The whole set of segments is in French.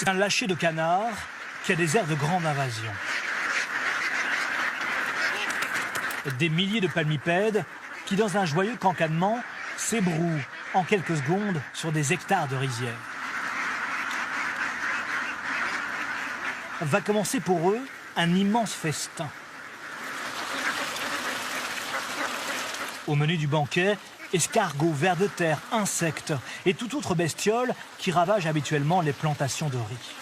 C'est un lâcher de canard qui a des airs de grande invasion. Des milliers de palmipèdes qui, dans un joyeux cancanement, s'ébrouent en quelques secondes sur des hectares de rizières. Va commencer pour eux un immense festin. Au menu du banquet, escargots, vers de terre, insectes et toute autre bestiole qui ravage habituellement les plantations de riz.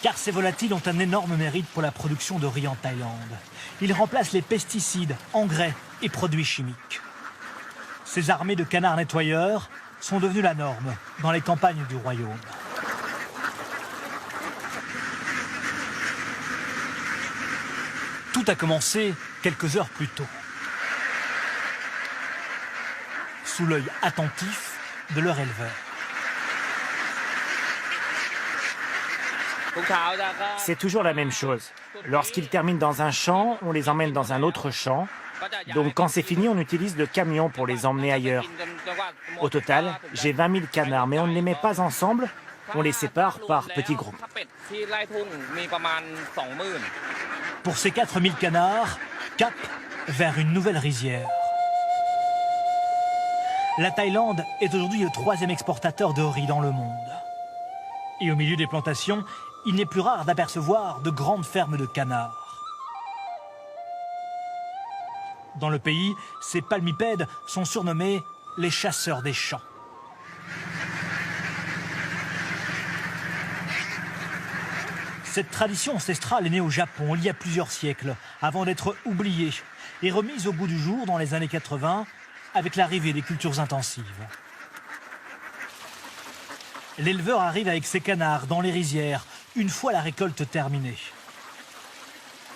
Car ces volatiles ont un énorme mérite pour la production de riz en Thaïlande. Ils remplacent les pesticides, engrais et produits chimiques. Ces armées de canards nettoyeurs sont devenues la norme dans les campagnes du royaume. Tout a commencé quelques heures plus tôt. Sous l'œil attentif de leur éleveur. C'est toujours la même chose. Lorsqu'ils terminent dans un champ, on les emmène dans un autre champ. Donc quand c'est fini, on utilise le camion pour les emmener ailleurs. Au total, j'ai 20 000 canards, mais on ne les met pas ensemble, on les sépare par petits groupes. Pour ces 4 000 canards, cap vers une nouvelle rizière. La Thaïlande est aujourd'hui le 3e exportateur de riz dans le monde. Et au milieu des plantations, il n'est plus rare d'apercevoir de grandes fermes de canards. Dans le pays, ces palmipèdes sont surnommés les chasseurs des champs. Cette tradition ancestrale est née au Japon il y a plusieurs siècles, avant d'être oubliée et remise au goût du jour dans les années 80 avec l'arrivée des cultures intensives. L'éleveur arrive avec ses canards dans les rizières, une fois la récolte terminée.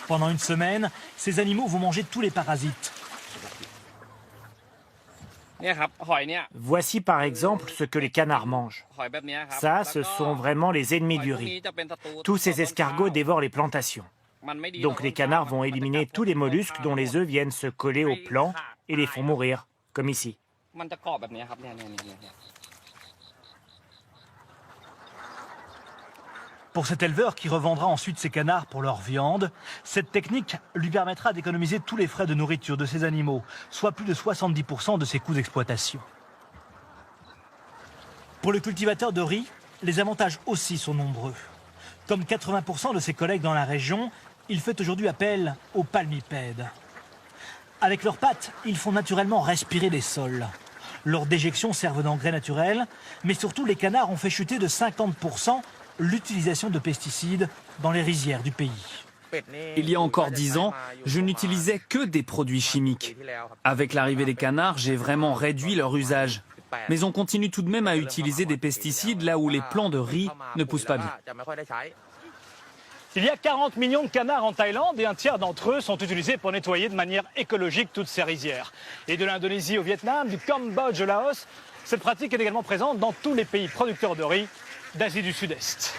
Pendant une semaine, ces animaux vont manger tous les parasites. Voici par exemple ce que les canards mangent. Ça, ce sont vraiment les ennemis du riz. Tous ces escargots dévorent les plantations. Donc les canards vont éliminer tous les mollusques dont les œufs viennent se coller aux plants et les font mourir, comme ici. Pour cet éleveur qui revendra ensuite ses canards pour leur viande, cette technique lui permettra d'économiser tous les frais de nourriture de ses animaux, soit plus de 70% de ses coûts d'exploitation. Pour le cultivateur de riz, les avantages aussi sont nombreux. Comme 80% de ses collègues dans la région, il fait aujourd'hui appel aux palmipèdes. Avec leurs pattes, ils font naturellement respirer les sols. Leurs déjections servent d'engrais naturel, mais surtout les canards ont fait chuter de 50% l'utilisation de pesticides dans les rizières du pays. Il y a encore 10 ans, je n'utilisais que des produits chimiques. Avec l'arrivée des canards, j'ai vraiment réduit leur usage. Mais on continue tout de même à utiliser des pesticides là où les plants de riz ne poussent pas bien. Il y a 40 millions de canards en Thaïlande et un tiers d'entre eux sont utilisés pour nettoyer de manière écologique toutes ces rizières. Et de l'Indonésie au Vietnam, du Cambodge au Laos, cette pratique est également présente dans tous les pays producteurs de riz d'Asie du Sud-Est.